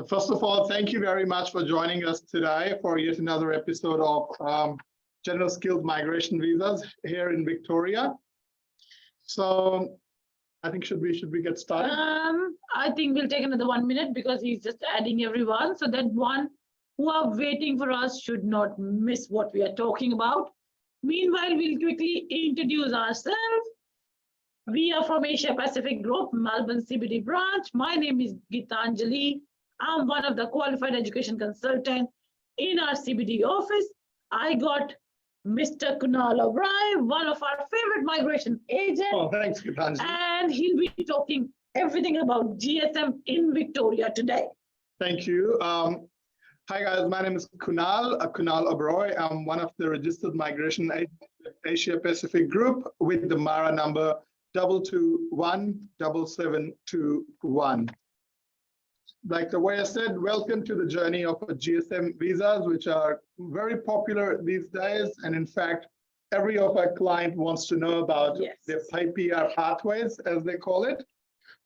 First of all, thank you very much for joining us today for yet another episode of General Skilled Migration Visas here in Victoria. So I think should we get started? I think we'll take another 1 minute because he's just adding everyone so that one who are waiting for us should not miss what we are talking about. Meanwhile, we'll quickly introduce ourselves. We are from Asia Pacific Group, Melbourne CBD branch. My name is Geetanjali. I'm one of the qualified education consultants in our CBD office. I got Mr. Kunal Uberoy, one of our favorite migration agents. Oh, thanks, Geetanjali. And he'll be talking everything about GSM in Victoria today. Thank you. Hi guys, my name is Kunal Uberoy. I'm one of the registered migration agents at Asia Pacific Group with the MARN number 2217721. Like the way I said, welcome to the journey of GSM visas, which are very popular these days. And in fact, every of our client wants to know about their PR pathways, as they call it.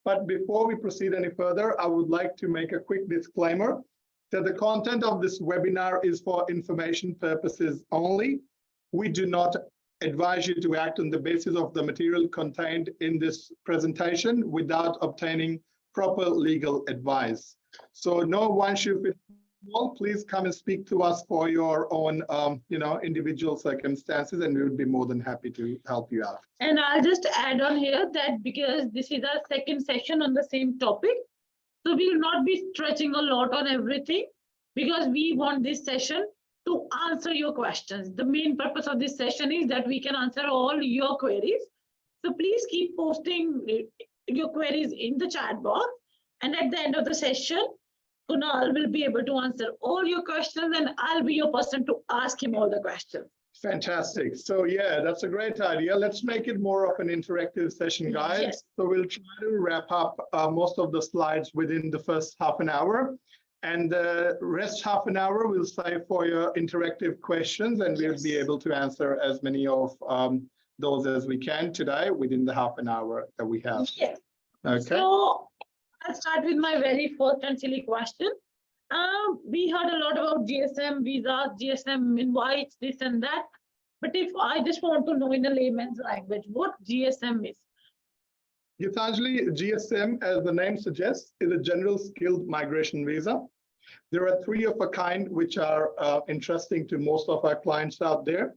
But before we proceed any further, I would like to make a quick disclaimer that the content of this webinar is for information purposes only. We do not advise you to act on the basis of the material contained in this presentation without obtaining proper legal advice. So no one should fit all. Please come and speak to us for your own individual circumstances, and we would be more than happy to help you out. And I'll just add on here that because this is our second session on the same topic, so we will not be stretching a lot on everything because we want this session to answer your questions. The main purpose of this session is that we can answer all your queries. So please keep posting your queries in the chat box. And at the end of the session, Kunal will be able to answer all your questions and I'll be your person to ask him all the questions. Fantastic. So yeah, that's a great idea. Let's make it more of an interactive session, guys. Yes. So we'll try to wrap up most of the slides within the first half an hour. And the rest half an hour we'll save for your interactive questions, and we'll be able to answer as many of those as we can today within the half an hour that we have. Yes. Okay. So I'll start with my very first and silly question. We heard a lot about GSM visas, GSM invites, this and that. But if I just want to know in a layman's language, what GSM is? Geetanjali, GSM, as the name suggests, is a general skilled migration visa. There are three of a kind which are interesting to most of our clients out there.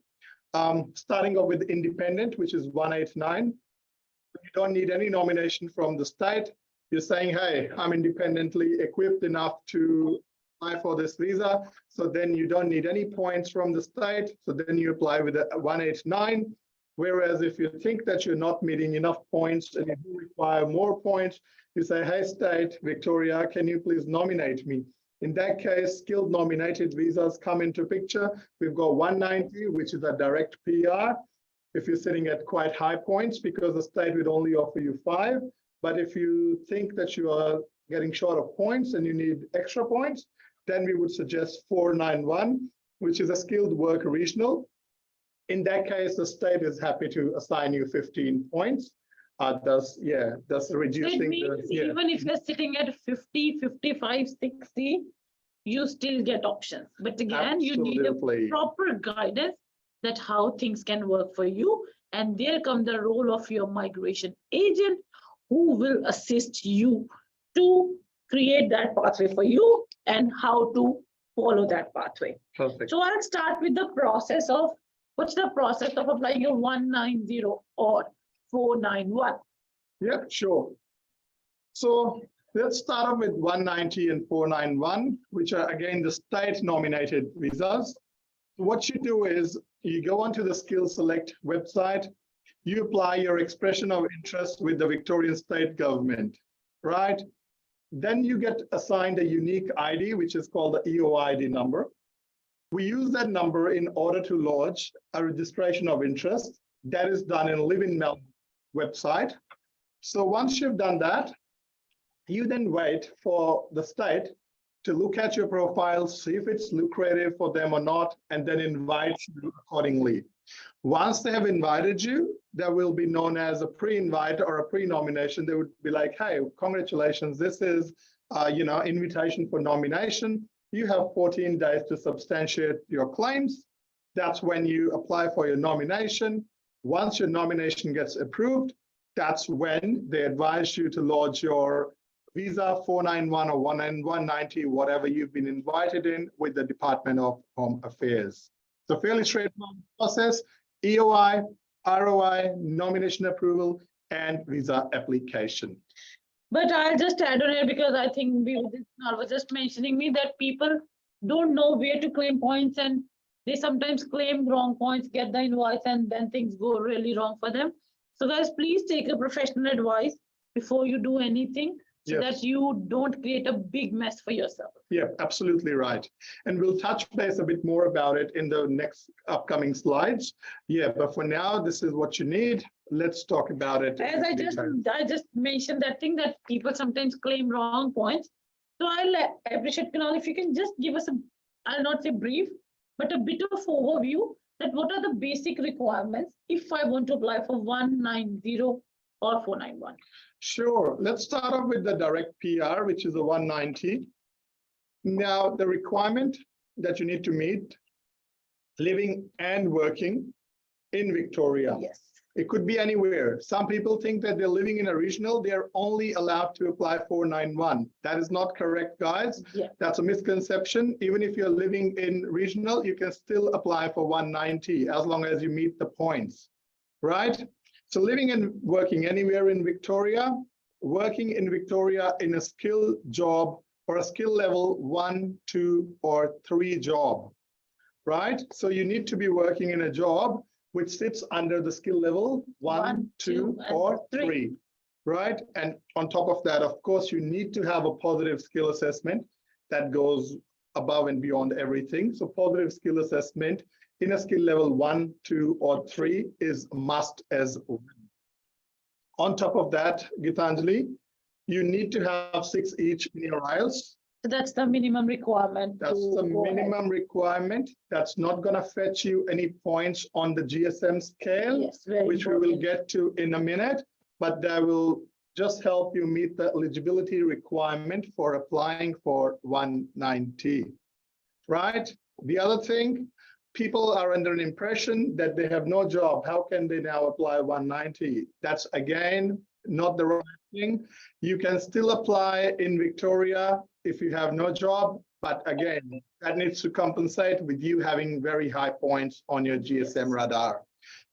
Starting off with independent, which is 189. You don't need any nomination from the state. You're saying, hey, I'm independently equipped enough to apply for this visa. So then you don't need any points from the state. So then you apply with a 189. Whereas if you think that you're not meeting enough points and you do require more points, you say, hey, state, Victoria, can you please nominate me? In that case, skilled nominated visas come into picture. We've got 190, which is a direct PR. If you're sitting at quite high points, because the state would only offer you 5. But if you think that you are getting short of points and you need extra points, then we would suggest 491, which is a skilled work regional. In that case, the state is happy to assign you 15 points. Thus reducing. It means even if you're sitting at 50, 55, 60, you still get options. But again, you need a proper guidance that how things can work for you. And there comes the role of your migration agent who will assist you to create that pathway for you and how to follow that pathway. Perfect. So I'll start with the process of what's the process of applying a 190 or 491? Yeah, sure. So let's start off with 190 and 491, which are again the state nominated visas. What you do is you go onto the Skill Select website, you apply your expression of interest with the Victorian state government, right? Then you get assigned a unique ID, which is called the EOID number. We use that number in order to lodge a registration of interest. That is done in Live in Melbourne website. So once you've done that, you then wait for the state to look at your profile, see if it's lucrative for them or not, and then invite you accordingly. Once they have invited you, there will be known as a pre-invite or a pre-nomination. They would be like, hey, congratulations, this is invitation for nomination. You have 14 days to substantiate your claims. That's when you apply for your nomination. Once your nomination gets approved, that's when they advise you to lodge your visa 491 or 190, whatever you've been invited in with the Department of Home Affairs. It's a fairly straightforward process: EOI, ROI, nomination approval, and visa application. But I'll just add on here, because I think I was just mentioning me that people don't know where to claim points, and they sometimes claim wrong points, get the invoice, and then things go really wrong for them. So guys, please take a professional advice before you do anything, so that you don't create a big mess for yourself. Yeah, absolutely right. And we'll touch base a bit more about it in the next upcoming slides. Yeah, but for now, this is what you need. Let's talk about it. As I just mentioned that thing that people sometimes claim wrong points. So I'll appreciate, Kunal, if you can just give us I'll not say brief, but a bit of overview that what are the basic requirements if I want to apply for 190 or 491. Sure. Let's start off with the direct PR, which is a 190. Now, the requirement that you need to meet: living and working in Victoria. Yes. It could be anywhere. Some people think that they're living in a regional, they're only allowed to apply 491. That is not correct, guys. Yeah. That's a misconception. Even if you're living in regional, you can still apply for 190 as long as you meet the points, right? So living and working anywhere in Victoria, working in Victoria in a skill job or a skill level 1, 2, or 3 job, right? So you need to be working in a job which sits under the skill level 1, 2, or 3, right? And on top of that, of course, you need to have a positive skill assessment that goes above and beyond everything. So positive skill assessment in a skill level 1, 2, or 3 is a must as well. On top of that, Geetanjali, you need to have 6 each in your IELTS. So that's the minimum requirement. That's the minimum requirement. That's not going to fetch you any points on the GSM scale, yes, which we will get to in a minute, but that will just help you meet the eligibility requirement for applying for 190, right? The other thing, people are under an impression that they have no job. How can they now apply 190? That's, again, not the right thing. You can still apply in Victoria if you have no job, but again, that needs to compensate with you having very high points on your GSM radar.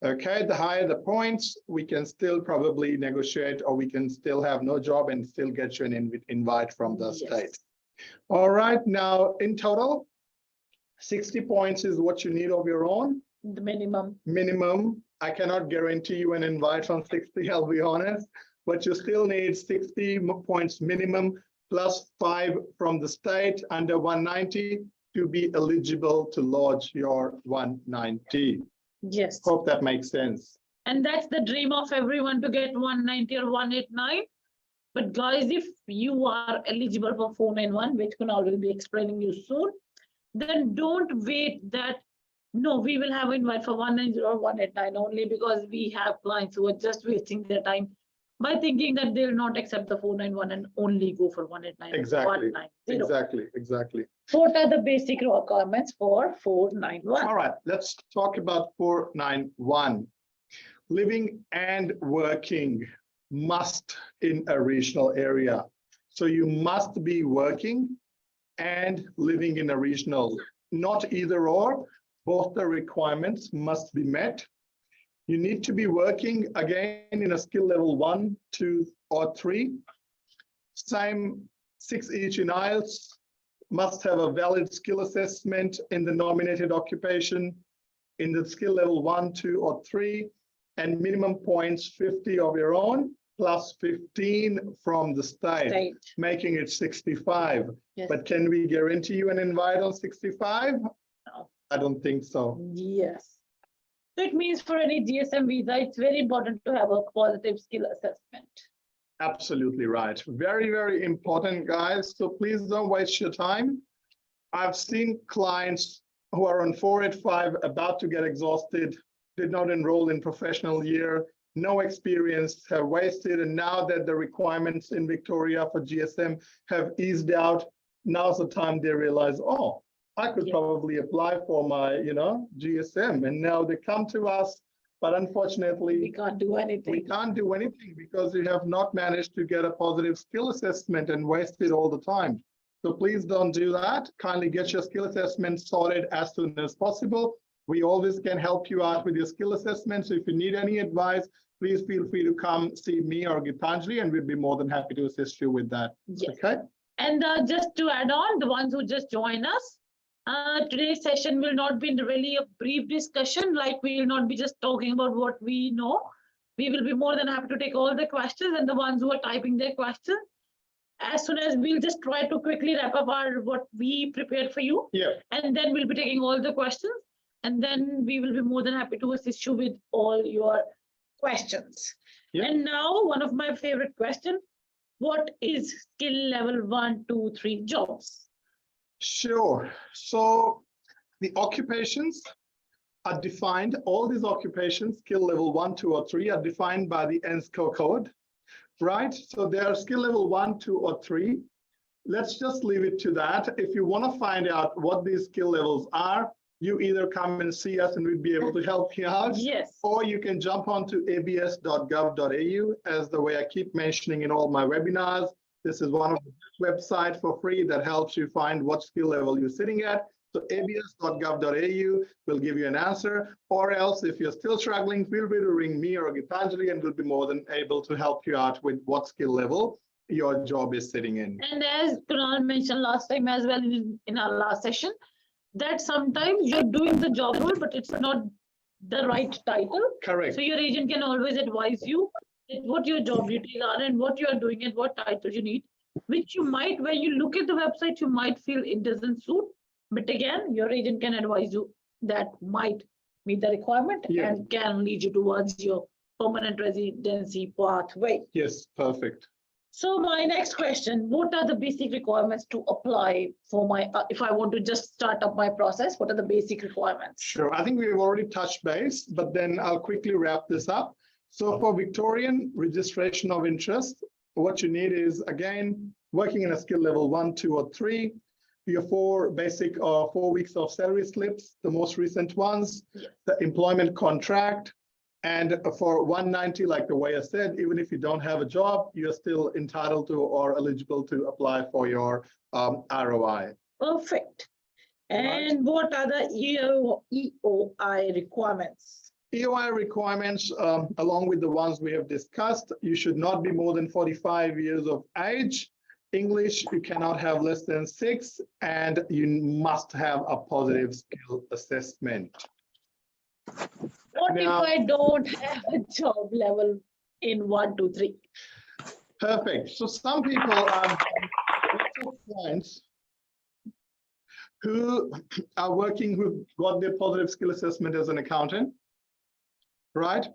Okay, the higher the points, we can still probably negotiate, or we can still have no job and still get you an invite from the state. All right, now in total, 60 points is what you need of your own. The minimum. Minimum. I cannot guarantee you an invite from 60, I'll be honest, but you still need 60 points minimum plus 5 from the state under 190 to be eligible to lodge your 190. Yes. Hope that makes sense. And that's the dream of everyone, to get 190 or 189. But guys, if you are eligible for 491, which Kunal will be explaining you soon, then don't wait that, no, we will have invite for 190 or 189 only, because we have clients who are just wasting their time by thinking that they'll not accept the 491 and only go for 189. Exactly. 190. Exactly. What are the basic requirements for 491? All right, let's talk about 491. Living and working must in a regional area. So you must be working and living in a regional, not either or. Both the requirements must be met. You need to be working, again, in a skill level 1, 2, or 3. Same 6 each in IELTS. Must have a valid skill assessment in the nominated occupation in the skill level 1, 2, or 3, and minimum points 50 of your own plus 15 from the state. Making it 65. Yes. But can we guarantee you an invite on 65? No. I don't think so. Yes. So it means for any GSM visa, it's very important to have a positive skill assessment. Absolutely right. Very, very important, guys. So please don't waste your time. I've seen clients who are on 485 about to get exhausted, did not enroll in professional year, no experience, have wasted. And now that the requirements in Victoria for GSM have eased out, now's the time they realize, oh, I could probably apply for my, GSM. And now they come to us, but unfortunately, We can't do anything. we can't do anything because we have not managed to get a positive skill assessment and wasted all the time. So please don't do that. Kindly get your skill assessment sorted as soon as possible. We always can help you out with your skill assessment. So if you need any advice, please feel free to come see me or Geetanjali, and we'd be more than happy to assist you with that. Yes. Okay. And just to add on, the ones who just join us, today's session will not be really a brief discussion, like we will not be just talking about what we know. We will be more than happy to take all the questions, and the ones who are typing their questions, as soon as we'll just try to quickly wrap up what we prepared for you. Yeah. And then we'll be taking all the questions, and then we will be more than happy to assist you with all your questions. Yeah. And now one of my favorite questions, what is skill level 1, 2, 3 jobs? Sure. So the occupations are defined, all these occupations, skill level 1, 2, or 3, are defined by the NSCO code, right? So they are skill level 1, 2, or 3. Let's just leave it to that. If you want to find out what these skill levels are, you either come and see us and we'd be able to help you out. Yes. Or you can jump onto abs.gov.au, as the way I keep mentioning in all my webinars. This is one of the websites for free that helps you find what skill level you're sitting at. So abs.gov.au will give you an answer. Or else, if you're still struggling, feel free to ring me or Geetanjali, and we'll be more than able to help you out with what skill level your job is sitting in. And as Kunal mentioned last time as well in our last session, that sometimes you're doing the job role, but it's not the right title. Correct. So your agent can always advise you what your job duties are and what you are doing and what titles you need, which you might, when you look at the website, you might feel it doesn't suit. But again, your agent can advise you that might meet the requirement and can lead you towards your permanent residency pathway. Yes, perfect. So my next question, what are the basic requirements to apply for my, if I want to just start up my process, what are the basic requirements? Sure, I think we've already touched base, but then I'll quickly wrap this up. So for Victorian registration of interest, what you need is, again, working in a skill level 1, 2, or 3, your 4 basic 4 weeks of salary slips, the most recent ones, the employment contract, and for 190, like the way I said, even if you don't have a job, you're still entitled to or eligible to apply for your ROI. Perfect. And what are the EOI requirements? EOI requirements, along with the ones we have discussed, you should not be more than 45 years of age. English, you cannot have less than 6, and you must have a positive skill assessment. What now, if I don't have a job level in 1, 2, 3? Perfect. So some people are clients who are working, who've got their positive skill assessment as an accountant, right?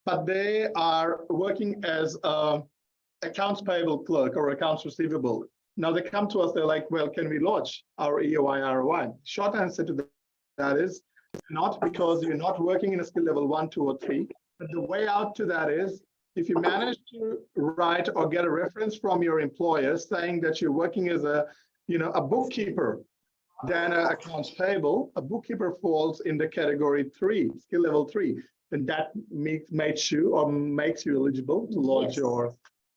But they are working as a accounts payable clerk or accounts receivable. Now they come to us, they're like, well, can we launch our EOI ROI? Short answer to that is not, because you're not working in a skill level 1, 2, or 3. But the way out to that is, if you manage to write or get a reference from your employer saying that you're working as a bookkeeper, then accounts payable, a bookkeeper falls in the category 3, skill level 3. And that makes you eligible to launch your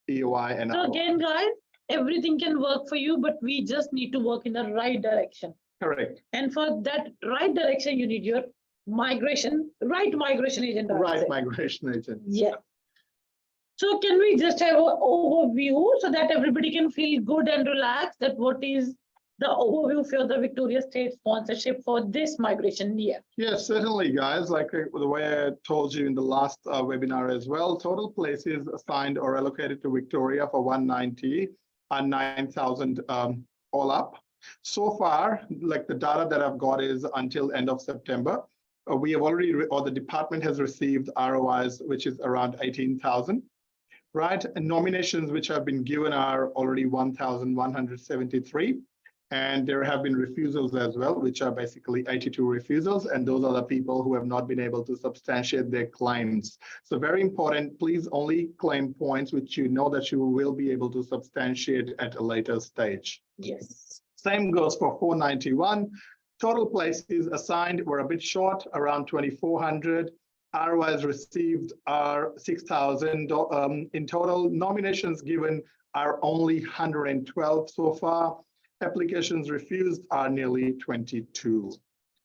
EOI. And so again, guys, everything can work for you, but we just need to work in the right direction. Correct. And for that right direction, you need your right migration agent. Right migration agent. Yeah. So can we just have an overview so that everybody can feel good and relaxed, that what is the overview for the Victoria State sponsorship for this migration year? Yes, certainly, guys. Like the way I told you in the last webinar as well, total places assigned or allocated to Victoria for 190 and 9,000 all up. So far, like the data that I've got is until end of September. We have already, or the department has received ROIs, which is around 18,000, right? And nominations which have been given are already 1,173. And there have been refusals as well, which are basically 82 refusals. And those are the people who have not been able to substantiate their claims. So very important, please only claim points which you know that you will be able to substantiate at a later stage. Yes. Same goes for 491. Total places assigned were a bit short, around 2,400. ROIs received are 6,000 in total. Nominations given are only 112 so far. Applications refused are nearly 22.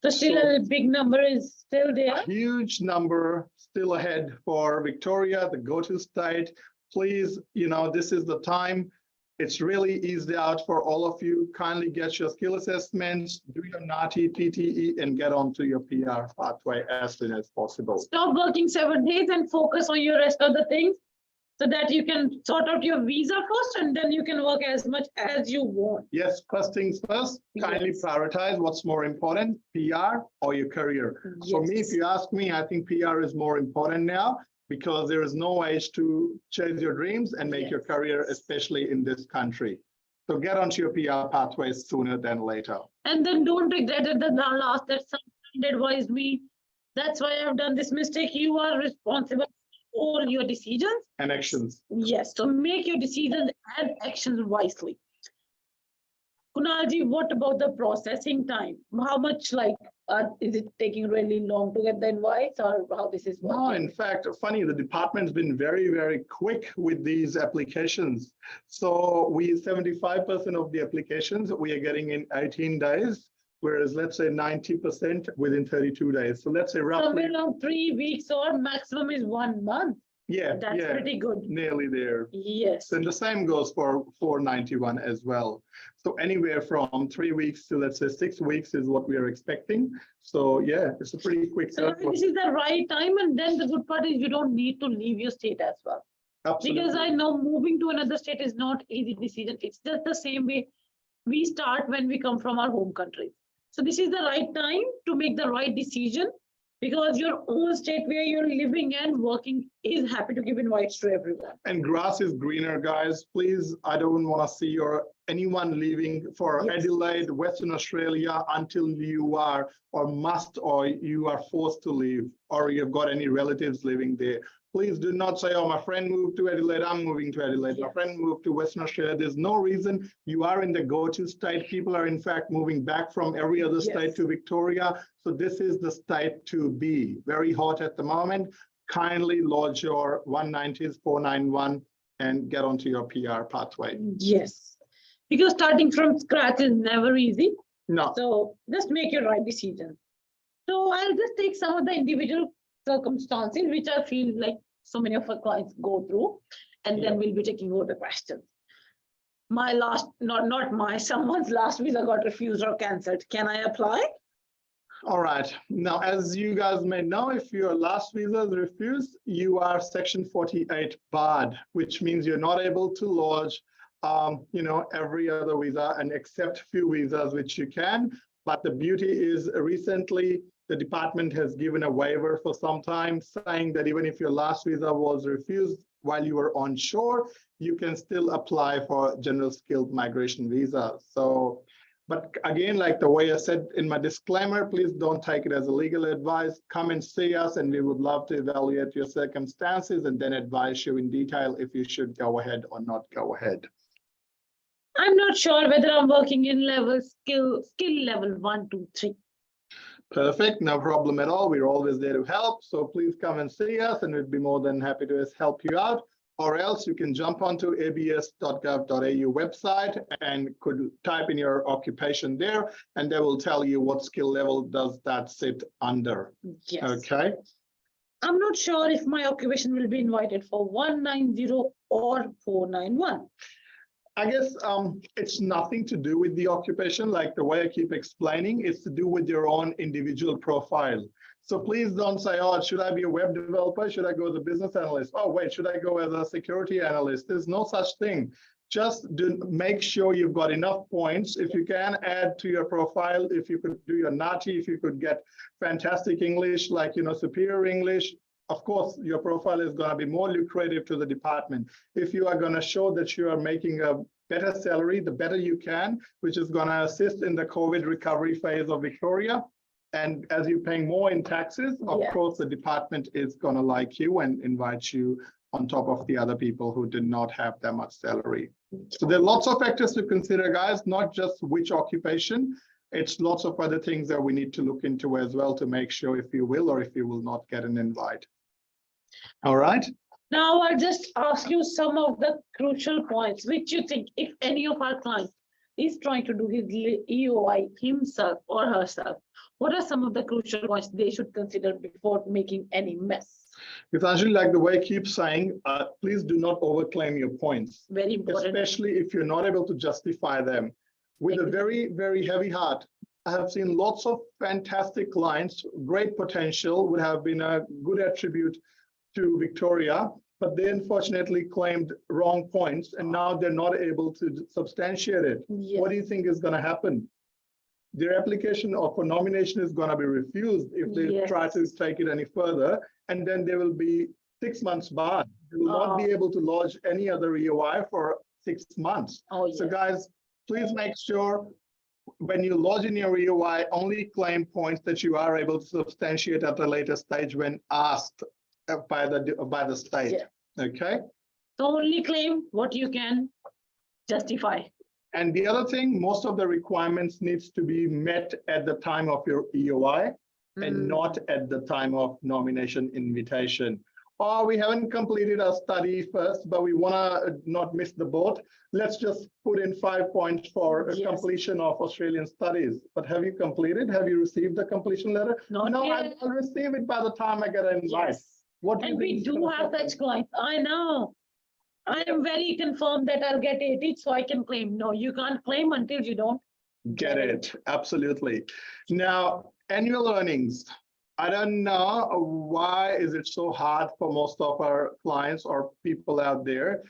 So still a big number is still there. A huge number still ahead for Victoria, the go-to state. Please, this is the time. It's really eased out for all of you. Kindly get your skill assessments, do your NATI, PTE, and get onto your PR pathway as soon as possible. Stop working 7 days and focus on your rest of the things so that you can sort out your visa first and then you can work as much as you want. Yes, first things first, kindly prioritize what's more important, PR or your career. Yes. For me, if you ask me, I think PR is more important now because there is no age to chase your dreams and make your career, especially in this country. So get onto your PR pathways sooner than later. And then don't regret it that last that someone advised me. That's why I've done this mistake. You are responsible for all your decisions and actions. Yes, so make your decisions and actions wisely. Kunalji, what about the processing time? How much is it taking really long to get the invites or how this is working? No, in fact, funny, the department's been very, very quick with these applications. So 75% of the applications we are getting in 18 days, whereas let's say 90% within 32 days. So let's say roughly around 3 weeks or maximum is 1 month. Yeah, that's pretty good. Nearly there. Yes. And the same goes for 491 as well. So anywhere from 3 weeks to let's say 6 weeks is what we are expecting. So yeah, it's a pretty quick. So this is the right time, and then the good part is you don't need to leave your state as well. Absolutely. Because I know moving to another state is not easy decision. It's just the same way we start when we come from our home country. So this is the right time to make the right decision because your own state where you're living and working is happy to give invites to everyone. And grass is greener, guys. Please, I don't want to see anyone leaving for Adelaide, Western Australia until you are or you are forced to leave or you've got any relatives living there. Please do not say, oh, my friend moved to Adelaide, I'm moving to Adelaide. My friend moved to Western Australia. There's no reason. You are in the go-to state. People are, in fact, moving back from every other state to Victoria. So this is the state to be. Very hot at the moment. Kindly lodge your 190s, 491, and get onto your PR pathway. Yes, because starting from scratch is never easy. No. So just make your right decision. So I'll just take some of the individual circumstances which I feel like so many of our clients go through, and then we'll be taking over the questions. My last, someone's last visa got refused or cancelled. Can I apply? All right. Now, as you guys may know, if your last visa is refused, you are Section 48 barred, which means you're not able to lodge, every other visa and accept few visas, which you can. But the beauty is recently, the department has given a waiver for some time saying that even if your last visa was refused while you were on shore, you can still apply for general skilled migration visa. So, but again, like the way I said in my disclaimer, please don't take it as a legal advice. Come and see us and we would love to evaluate your circumstances and then advise you in detail if you should go ahead or not go ahead. I'm not sure whether I'm working in skill level 1, 2, 3. Perfect, no problem at all. We're always there to help. So please come and see us and we'd be more than happy to help you out. Or else you can jump onto abs.gov.au website and could type in your occupation there and they will tell you what skill level does that sit under. Yes. Okay. I'm not sure if my occupation will be invited for 190 or 491. I guess it's nothing to do with the occupation, like the way I keep explaining, it's to do with your own individual profile. So please don't say, oh, should I be a web developer? Should I go as a business analyst? Oh, wait, should I go as a security analyst? There's no such thing. Just make sure you've got enough points. If you can add to your profile, if you could do your NATI, if you could get fantastic English, like, superior English, of course, your profile is going to be more lucrative to the department. If you are going to show that you are making a better salary, the better you can, which is going to assist in the COVID recovery phase of Victoria. And as you're paying more in taxes, of course, the department is going to like you and invite you on top of the other people who did not have that much salary. So there are lots of factors to consider, guys, not just which occupation. It's lots of other things that we need to look into as well to make sure if you will or if you will not get an invite. All right. Now I'll just ask you some of the crucial points which you think if any of our clients is trying to do his EOI himself or herself, what are some of the crucial points they should consider before making any mess? It's actually like the way I keep saying, please do not overclaim your points. Very important. Especially if you're not able to justify them. With a very, very heavy heart, I have seen lots of fantastic clients, great potential, would have been a good attribute to Victoria, but they unfortunately claimed wrong points and now they're not able to substantiate it. Yes. What do you think is going to happen? Their application or for nomination is going to be refused if they try to take it any further, and then they will be 6 months barred. They will not be able to lodge any other EOI for 6 months. So guys, please make sure when you lodge in your EOI, only claim points that you are able to substantiate at a later stage when asked by the state. Okay. So only claim what you can justify. And the other thing, most of the requirements needs to be met at the time of your EOI and not at the time of nomination invitation. Or we haven't completed our study first, but we want to not miss the boat. Let's just put in 5 points for completion of Australian studies. But have you completed? Have you received the completion letter? No, I'll receive it by the time I get an invite. What and we do have such clients. I know. I am very confirmed that I'll get 80, so I can claim. No, you can't claim until you don't get it. Absolutely. Now, annual earnings. I don't know why is it so hard for most of our clients or people out there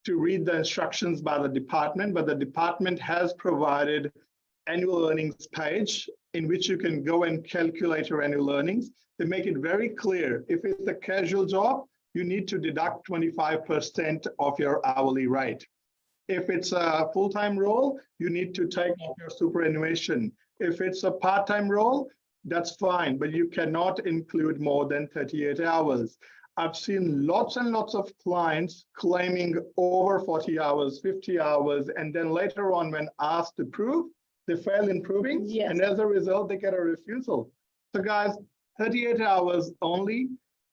to read the instructions by the department, but the department has provided annual earnings page in which you can go and calculate your annual earnings. They make it very clear. If it's a casual job, you need to deduct 25% of your hourly rate. If it's a full-time role, you need to take off your superannuation. If it's a part-time role, that's fine, but you cannot include more than 38 hours. I've seen lots and lots of clients claiming over 40 hours, 50 hours, and then later on when asked to prove, they fail in proving, and as a result, they get a refusal. So guys, 38 hours only,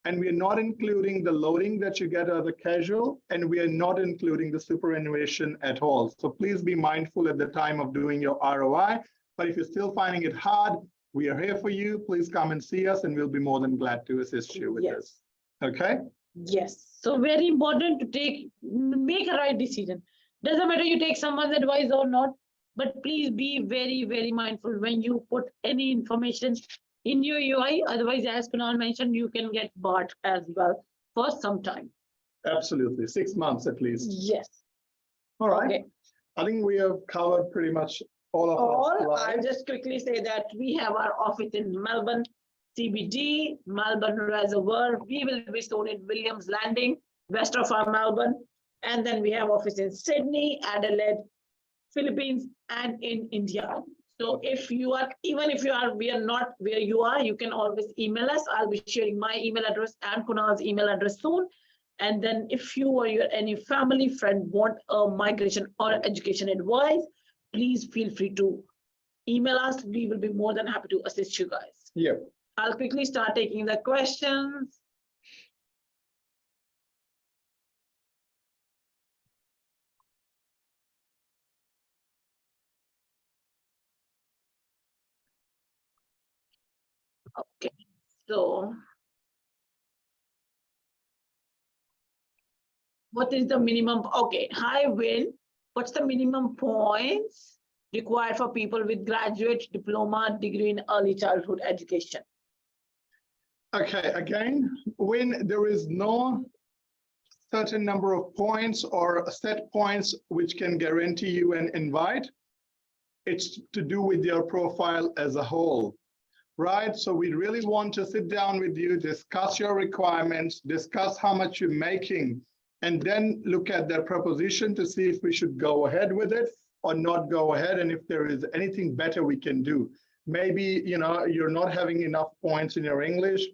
and we are not including the loading that you get as a casual, and we are not including the superannuation at all. So please be mindful at the time of doing your ROI, but if you're still finding it hard, we are here for you. Please come and see us, and we'll be more than glad to assist you with this. Okay? Yes. So very important to make a right decision. Doesn't matter you take someone's advice or not, but please be very, very mindful when you put any information in your UI. Otherwise, as Kunal mentioned, you can get barred as well for some time. Absolutely. 6 months at least. Yes. All right. Okay. I think we have covered pretty much all of our I'll just quickly say that we have our office in Melbourne, CBD, Melbourne Reservoir. We will be soon in Williams Landing, west of our Melbourne. And then we have office in Sydney, Adelaide, Philippines, and in India. So if you are, even if we are not where you are, you can always email us. I'll be sharing my email address and Kunal's email address soon. And then if you or any family friend want a migration or education advice, please feel free to email us. We will be more than happy to assist you guys. Yeah. I'll quickly start taking the questions. Okay, so what is the minimum? Okay, hi Will. What's the minimum points required for people with graduate diploma degree in early childhood education? Okay, again, when there is no certain number of points or set points which can guarantee you an invite, it's to do with your profile as a whole, right? So we really want to sit down with you, discuss your requirements, discuss how much you're making, and then look at their proposition to see if we should go ahead with it or not go ahead, and if there is anything better we can do. Maybe, you're not having enough points in your English.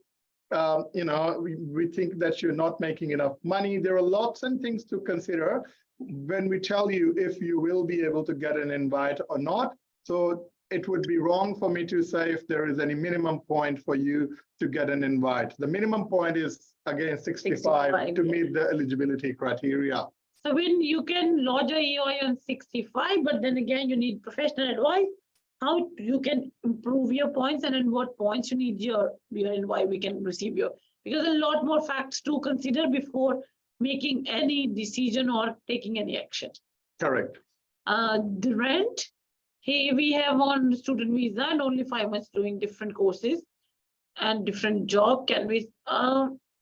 We think that you're not making enough money. There are lots and things to consider when we tell you if you will be able to get an invite or not. So it would be wrong for me to say if there is any minimum point for you to get an invite. The minimum point is, again, 65 to meet the eligibility criteria. So when you can lodge a EOI on 65, but then again, you need professional advice, how you can improve your points and in what points you need your and why we can receive your, because a lot more facts to consider before making any decision or taking any action. Correct. The rent, hey, we have on student visa and only 5 months doing different courses and different job. Can we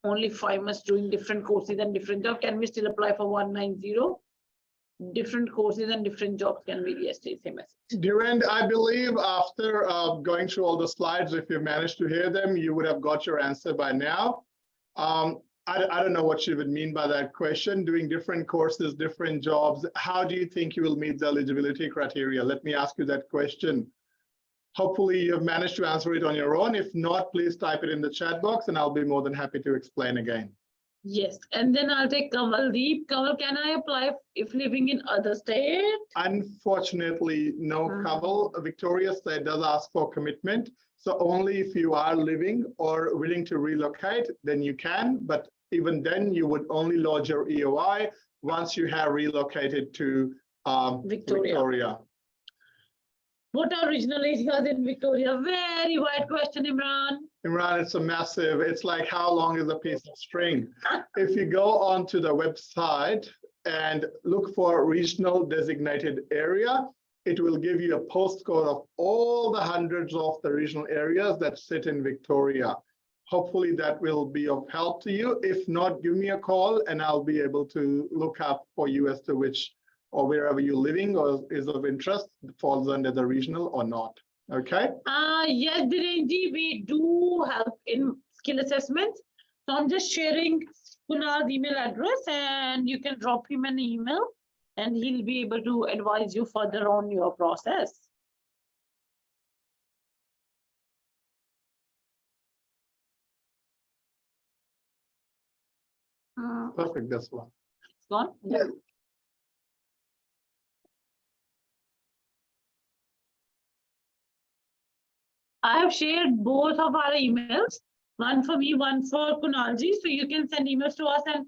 only 5 months doing different courses and different job? Can we still apply for 190? Different courses and different jobs can be the same message. Durand, I believe after going through all the slides, if you managed to hear them, you would have got your answer by now. I don't know what you would mean by that question. Doing different courses, different jobs, how do you think you will meet the eligibility criteria? Let me ask you that question. Hopefully you've managed to answer it on your own. If not, please type it in the chat box and I'll be more than happy to explain again. Yes, and then I'll take Kamaldeep. Kamal, can I apply if living in other state? Unfortunately, no, Kamal. Victoria State does ask for commitment. So only if you are living or willing to relocate, then you can. But even then, you would only lodge your EOI once you have relocated to Victoria. What are regional areas in Victoria? Very wide question, Imran. Imran, it's a massive, it's like how long is a piece of string? If you go onto the website and look for regional designated area, it will give you a postcode of all the hundreds of the regional areas that sit in Victoria. Hopefully that will be of help to you. If not, give me a call and I'll be able to look up for you as to which or wherever you're living or is of interest falls under the regional or not. Okay. Yes, Dhirenji, we do help in skill assessments. So I'm just sharing Kunal's email address and you can drop him an email and he'll be able to advise you further on your process. Perfect, that's one. It's gone? Yeah. I have shared both of our emails, one for me, one for Kunalji. So you can send emails to us and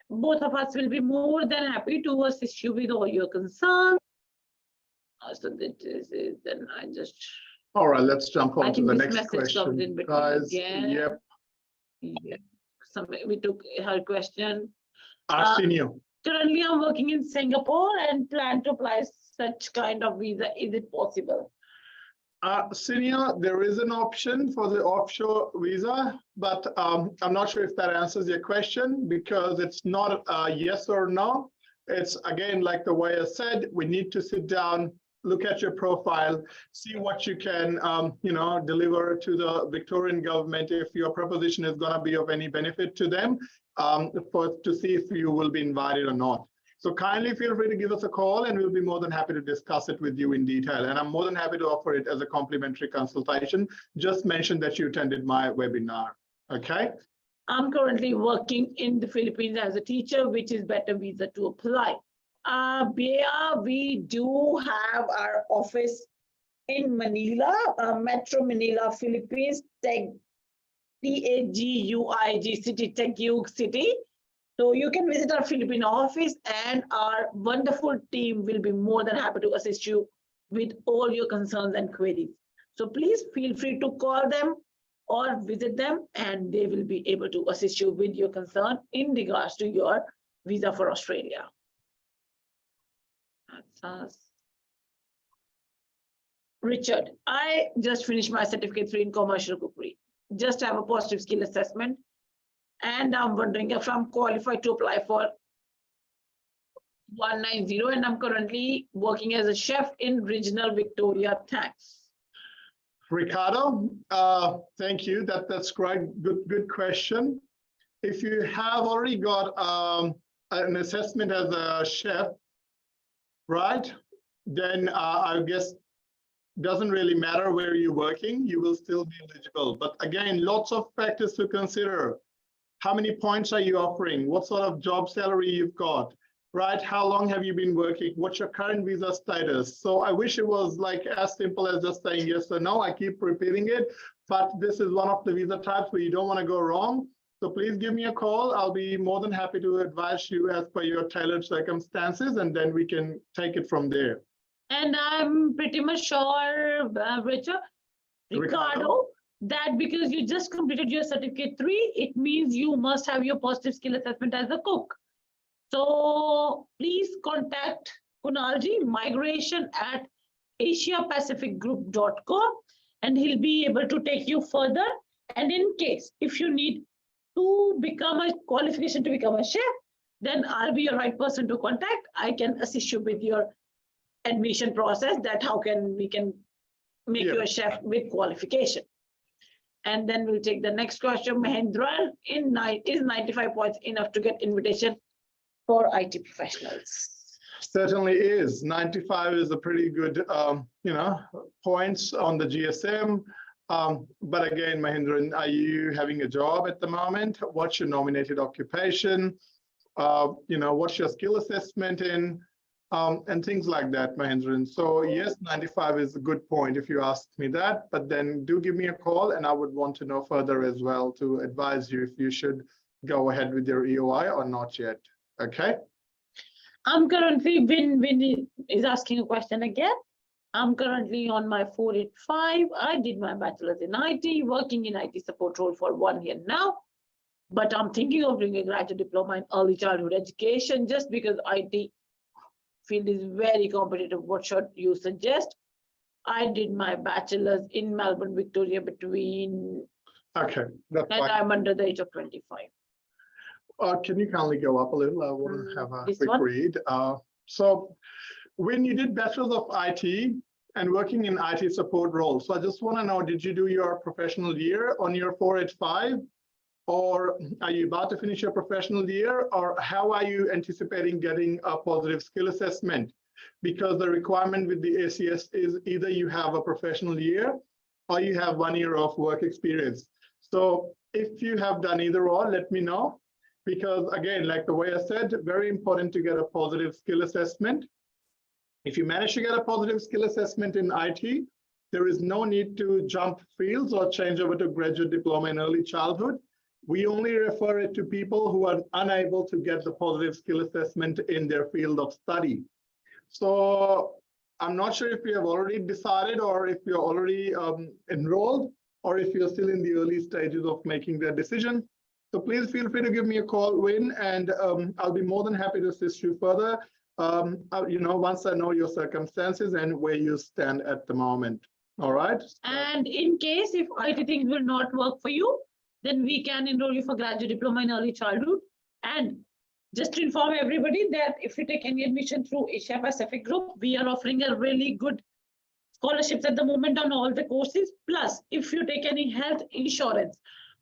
both of us will be more than happy to assist you with all your concerns. So that is it. Then I just. All right, let's jump on to the next question. In between Guys, again. yep. Yeah. We took her question. Arsenio. Currently, I'm working in Singapore and plan to apply such kind of visa. Is it possible? Senior, there is an option for the offshore visa, but I'm not sure if that answers your question because it's not a yes or no. It's again, like the way I said, we need to sit down, look at your profile, see what you can, deliver to the Victorian government if your proposition is going to be of any benefit to them, to see if you will be invited or not. So kindly feel free to give us a call and we'll be more than happy to discuss it with you in detail. And I'm more than happy to offer it as a complimentary consultation. Just mention that you attended my webinar, okay? I'm currently working in the Philippines as a teacher, which is better visa to apply. We do have our office in Manila, Metro Manila, Philippines, TAGUIG city, Taguig city. So you can visit our Philippine office and our wonderful team will be more than happy to assist you with all your concerns and queries. So please feel free to call them or visit them and they will be able to assist you with your concern in regards to your visa for Australia. That's us. Richard, I just finished my certificate 3 in commercial cookery. Just have a positive skill assessment. And I'm wondering if I'm qualified to apply for 190 and I'm currently working as a chef in regional Victoria. Thanks. Ricardo, thank you. That's great. Good question. If you have already got an assessment as a chef, right? Then I guess doesn't really matter where you're working, you will still be eligible. But again, lots of factors to consider. How many points are you offering? What sort of job salary you've got, right? How long have you been working? What's your current visa status? So I wish it was like as simple as just saying yes or no. I keep repeating it, but this is one of the visa types where you don't want to go wrong. So please give me a call. I'll be more than happy to advise you as per your tailored circumstances, and then we can take it from there. And I'm pretty much sure, Ricardo, that because you just completed your certificate 3, it means you must have your positive skill assessment as a cook. So please contact Kunalji, migration@asiapacificgroup.com, and he'll be able to take you further. And in case, if you need to become a qualification to become a chef, then I'll be your right person to contact. I can assist you with your admission process, that how we can make you a chef with qualification. And then we'll take the next question. Mahendra, is 95 points enough to get invitation for IT professionals? Certainly is. 95 is a pretty good, points on the GSM. But again, Mahendran, are you having a job at the moment? What's your nominated occupation? What's your skill assessment in? And things like that, Mahendran. So yes, 95 is a good point if you ask me that, but then do give me a call and I would want to know further as well to advise you if you should go ahead with your EOI or not yet. Okay. I'm currently, Vin is asking a question again. I'm currently on my 485. I did my bachelor's in IT, working in IT support role for 1 year now. But I'm thinking of doing a graduate diploma in early childhood education just because IT field is very competitive. What should you suggest? I did my bachelor's in Melbourne, Victoria between, okay, that's and fine. I'm under the age of 25. Can you kindly go up a little? I want to have a This quick one? read. So when you did Bachelor's of IT and working in IT support role, so I just want to know, did you do your professional year on your 485? Or are you about to finish your professional year? Or how are you anticipating getting a positive skill assessment? Because the requirement with the ACS is either you have a professional year or you have 1 year of work experience. So if you have done either or, let me know. Because again, like the way I said, very important to get a positive skill assessment. If you manage to get a positive skill assessment in IT, there is no need to jump fields or change over to graduate diploma in early childhood. We only refer it to people who are unable to get the positive skill assessment in their field of study. So I'm not sure if you have already decided or if you're already enrolled or if you're still in the early stages of making that decision. So please feel free to give me a call, Win, and I'll be more than happy to assist you further, once I know your circumstances and where you stand at the moment. All right. And in case if IT things will not work for you, then we can enroll you for graduate diploma in early childhood. And just to inform everybody that if you take any admission through Asia Pacific Group, we are offering a really good scholarships at the moment on all the courses. Plus, if you take any health insurance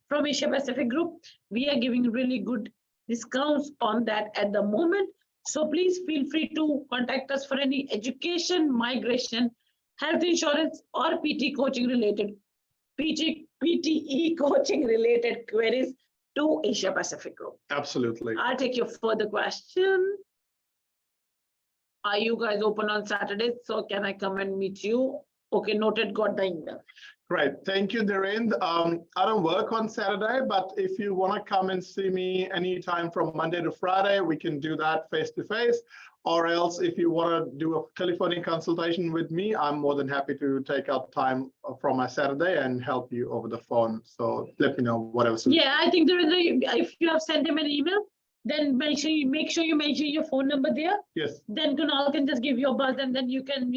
from Asia Pacific Group, we are giving really good discounts on that at the moment. So please feel free to contact us for any education, migration, health insurance, or PTE coaching related queries to Asia Pacific Group. Absolutely. I'll take your further question. Are you guys open on Saturdays? So can I come and meet you? Okay, noted, got the email. Great, thank you, Dhirendra. I don't work on Saturday, but if you want to come and see me anytime from Monday to Friday, we can do that face-to-face. Or else if you want to do a telephonic consultation with me, I'm more than happy to take out time from my Saturday and help you over the phone. So let me know whatever. Yeah, I think if you have sent him an email, then make sure you mention your phone number there. Yes. Then Kunal can just give you a buzz and then you can,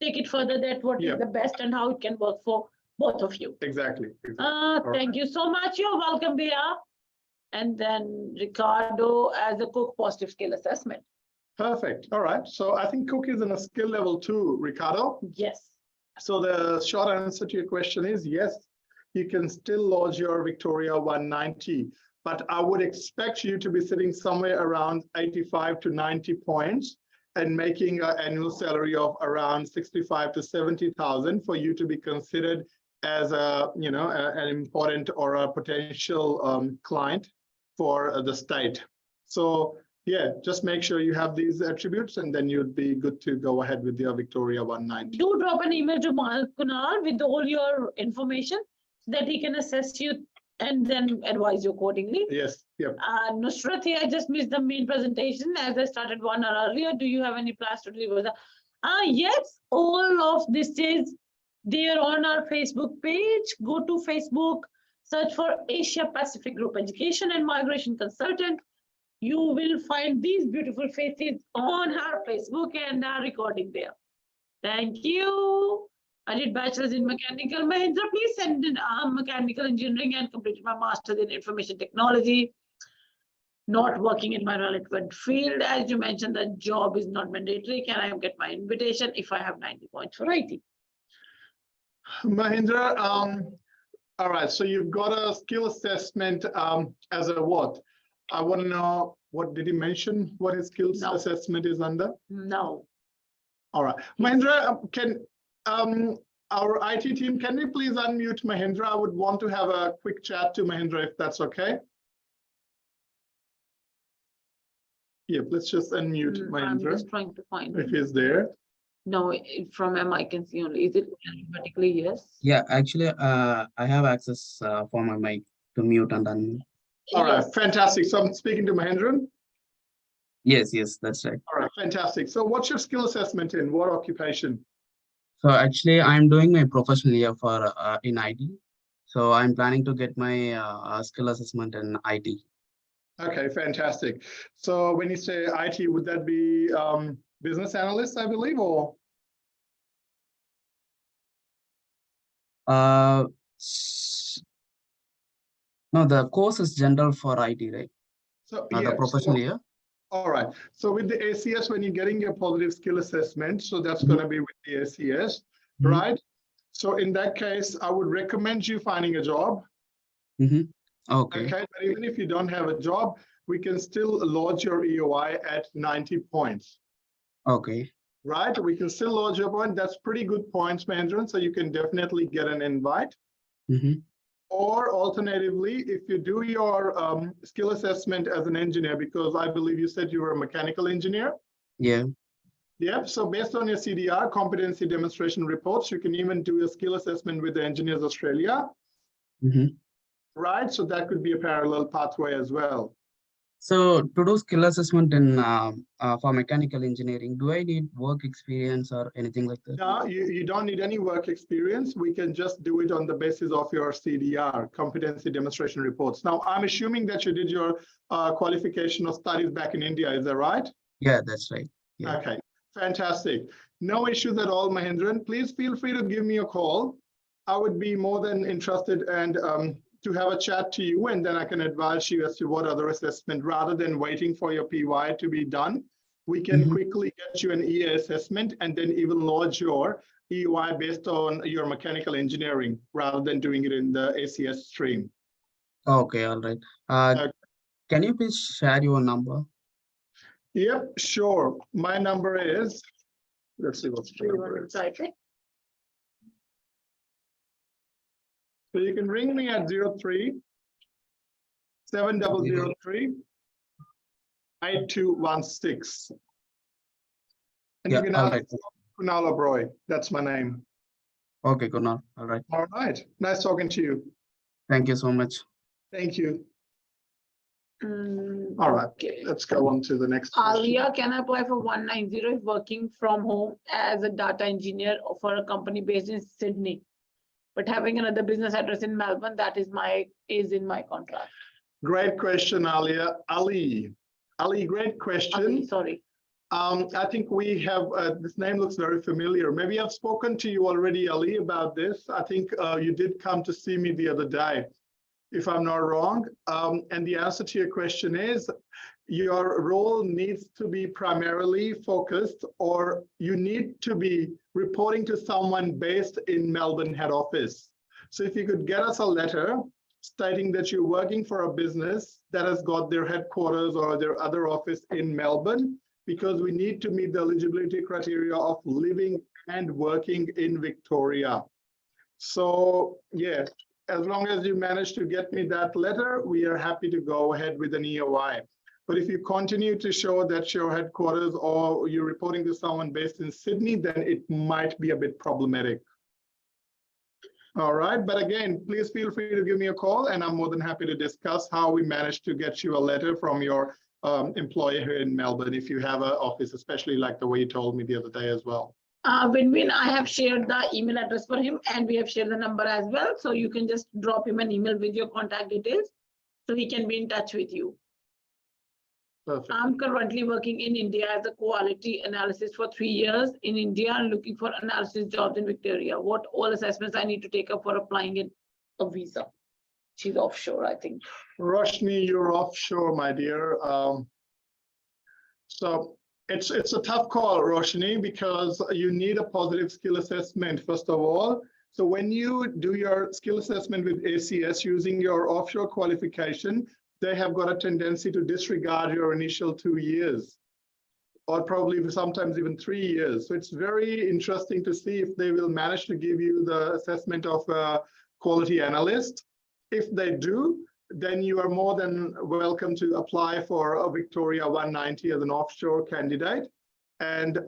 take it further that what is the best and how it can work for both of you. Exactly. Thank you so much. You're welcome, Bea. And then Ricardo as a cook positive skill assessment. Perfect. All right. So I think cook is in a skill level 2, Ricardo. Yes. So the short answer to your question is yes, you can still lodge your Victoria 190. but I would expect you to be sitting somewhere around 85 to 90 points and making an annual salary of around 65 to 70,000 for you to be considered as a, an important or a potential client for the state. So yeah, just make sure you have these attributes and then you'd be good to go ahead with your Victoria 190. Do drop an email to Kunal with all your information so that he can assess you and then advise you accordingly. Yes, yep. Nusrat here, I just missed the main presentation as I started 1 hour earlier. Do you have any plans to deliver that? Yes, all of this is there on our Facebook page. Go to Facebook, search for Asia Pacific Group Education and Migration Consultant. You will find these beautiful faces on our Facebook and our recording there. Thank you. I did bachelor's in mechanical. Mahindra, please send in mechanical engineering and completed my master's in information technology. Not working in my relevant field. As you mentioned, the job is not mandatory. Can I get my invitation if I have 90 points for IT? Mahindra, all right, so you've got a skill assessment as a what? I want to know, what did he mention? What his skills assessment is under? No. All right, Mahindra, can our IT team, can we please unmute Mahindra? I would want to have a quick chat to Mahindra if that's okay. Yeah, let's just unmute Mahindra. I'm just trying to find if he's there. No, from him I can see only. Is it automatically yes? Yeah, actually, I have access for my mic to mute and unmute. All right, fantastic. So I'm speaking to Mahindra. Yes, that's right. All right, fantastic. So what's your skill assessment in? What occupation? So actually, I'm doing my professional year for in IT. So I'm planning to get my skill assessment in IT. Okay, fantastic. So when you say IT, would that be business analyst, I believe, or? No, the course is general for IT, right? So the professional year. All right. So with the ACS, when you're getting your positive skill assessment, so that's going to be with the ACS, right? So in that case, I would recommend you finding a job. Okay. Okay. But even if you don't have a job, we can still lodge your EOI at 90 points. Okay. Right. We can still lodge your point. That's pretty good points, Mandarin. So you can definitely get an invite. Or alternatively, if you do your skill assessment as an engineer, because I believe you said you were a mechanical engineer. Yeah. Yep. So based on your CDR, competency demonstration reports, you can even do a skill assessment with the Engineers Australia. Right. So that could be a parallel pathway as well. So to do skill assessment in for mechanical engineering, do I need work experience or anything like that? No, you don't need any work experience. We can just do it on the basis of your CDR, competency demonstration reports. Now, I'm assuming that you did your qualification or studies back in India. Is that right? Yeah, that's right. Yeah. Okay, fantastic. No issues at all, Mahindran. Please feel free to give me a call. I would be more than interested and to have a chat to you, and then I can advise you as to what other assessment, rather than waiting for your PY to be done. We can quickly get you an EA assessment and then even lodge your EY based on your mechanical engineering rather than doing it in the ACS stream. Okay, all right. Can you please share your number? Yep, sure. My number is, let's see what's the number is. So you can ring me at 03 7003 8216. And you can ask Kunal Uberoy. That's my name. Okay, Kunal. All right. All right. Nice talking to you. Thank you so much. Thank you. All right. Okay. Let's go on to the next question. Alia, can I apply for 190 if working from home as a data engineer for a company based in Sydney, but having another business address in Melbourne? That is in my contract. Great question, Alia. Ali, great question. Ali, sorry. I think we have, this name looks very familiar. Maybe I've spoken to you already, Ali, about this. I think you did come to see me the other day, if I'm not wrong. And the answer to your question is, your role needs to be primarily focused, or you need to be reporting to someone based in Melbourne head office. So if you could get us a letter stating that you're working for a business that has got their headquarters or their other office in Melbourne, because we need to meet the eligibility criteria of living and working in Victoria. So yeah, as long as you manage to get me that letter, we are happy to go ahead with an EOI. But if you continue to show that your headquarters or you're reporting to someone based in Sydney, then it might be a bit problematic. All right, but again, please feel free to give me a call and I'm more than happy to discuss how we managed to get you a letter from your employer here in Melbourne, if you have an office, especially like the way you told me the other day as well. Win-Win, I have shared the email address for him and we have shared the number as well. So you can just drop him an email with your contact details so he can be in touch with you. Perfect. I'm currently working in India as a quality analysis for 3 years in India and looking for analysis jobs in Victoria. What all assessments I need to take up for applying in a visa? She's offshore, I think. Roshni, you're offshore, my dear. So it's a tough call, Roshni, because you need a positive skill assessment, first of all. So when you do your skill assessment with ACS using your offshore qualification, they have got a tendency to disregard your initial 2 years, or probably sometimes even 3 years. So it's very interesting to see if they will manage to give you the assessment of a quality analyst. If they do, then you are more than welcome to apply for a Victoria 190 as an offshore candidate. And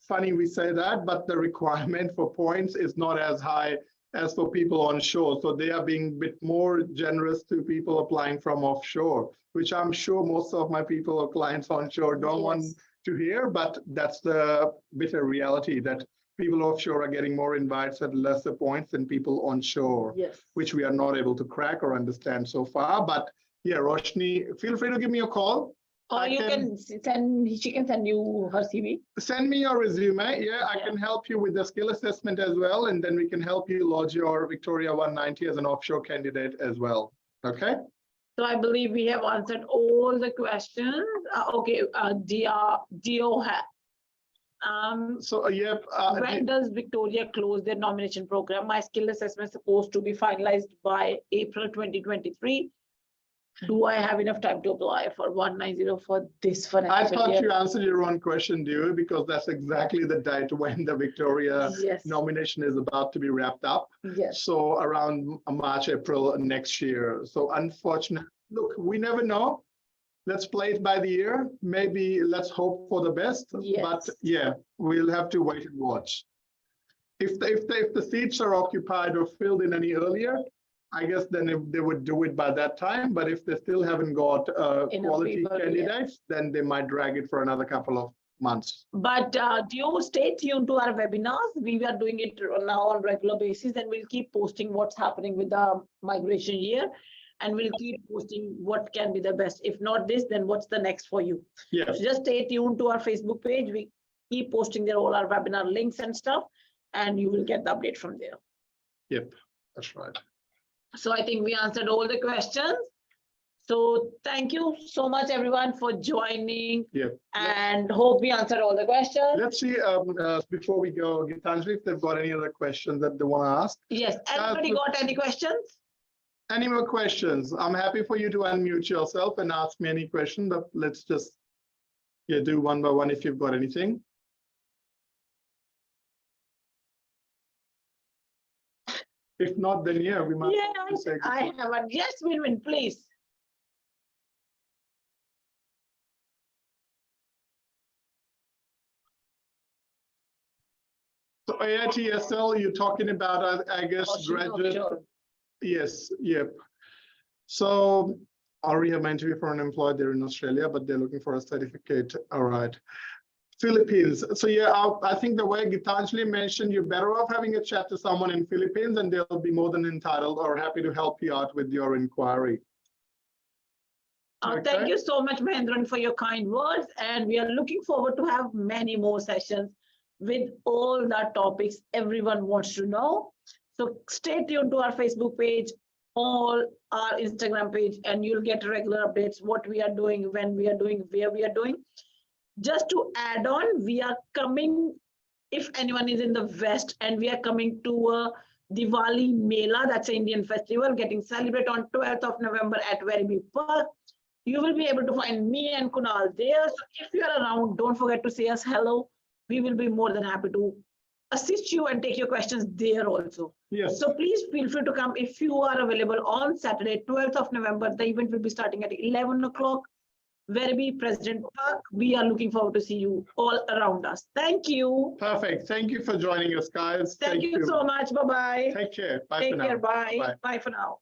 funny we say that, but the requirement for points is not as high as for people onshore. So they are being a bit more generous to people applying from offshore, which I'm sure most of my people or clients onshore don't want to hear, but that's the bitter reality that people offshore are getting more invites at lesser points than people onshore, which we are not able to crack or understand so far. But yeah, Roshni, feel free to give me a call. Or she can send you her CV. Send me your resume. Yeah, I can help you with the skill assessment as well. And then we can help you lodge your Victoria 190 as an offshore candidate as well. Okay. So I believe we have answered all the questions. Dio when does Victoria close their nomination program? My skill assessment is supposed to be finalized by April 2023. Do I have enough time to apply for 190 for this financial year? I thought you answered your own question, Dio, because that's exactly the date when the Victoria nomination is about to be wrapped up. So around March, April next year. So unfortunately, look, we never know. Let's play it by the ear. Maybe let's hope for the best. But yeah, we'll have to wait and watch. If the seats are occupied or filled in any earlier, I guess then if they would do it by that time. But if they still haven't got quality candidates, then they might drag it for another couple of months. But do stay tuned to our webinars. We are doing it now on regular basis, and we'll keep posting what's happening with the migration year. And we'll keep posting what can be the best. If not this, then what's the next for you? So just stay tuned to our Facebook page. We keep posting there all our webinar links and stuff, and you will get the update from there. Yep, that's right. So I think we answered all the questions. So thank you so much, everyone, for joining. And hope we answered all the questions. Let's see, before we go, Geetanjali, if they've got any other questions that they want to ask. Yes, anybody got any questions? Any more questions? I'm happy for you to unmute yourself and ask me any question, but let's just do one by one if you've got anything. If not, then we might. I have one. Yes, Win-Win, please. So AITSL, you're talking about, I guess, graduate. Yes, yep. So I already have my interview for an employer there in Australia, but they're looking for a certificate. All right. Philippines. So I think the way Geetanjali mentioned, you're better off having a chat to someone in Philippines, and they'll be more than entitled or happy to help you out with your inquiry. Thank you so much, Mahendran, for your kind words. And we are looking forward to have many more sessions with all the topics everyone wants to know. So stay tuned to our Facebook page, or our Instagram page, and you'll get regular updates, what we are doing, when we are doing, where we are doing. Just to add on, we are coming, if anyone is in the West, and we are coming to a Diwali Mela, that's an Indian festival, getting celebrated on 12th of November at Werribee Park. You will be able to find me and Kunal there. So if you are around, don't forget to say us hello. We will be more than happy to assist you and take your questions there also. Yes. So please feel free to come if you are available on Saturday, 12th of November. The event will be starting at 11 o'clock. Werribee President Park. We are looking forward to see you all around us. Thank you. Perfect. Thank you for joining us, guys. Thank you so much. Bye-bye. Take care. Bye Take for care. now. Bye. Bye. Bye for now.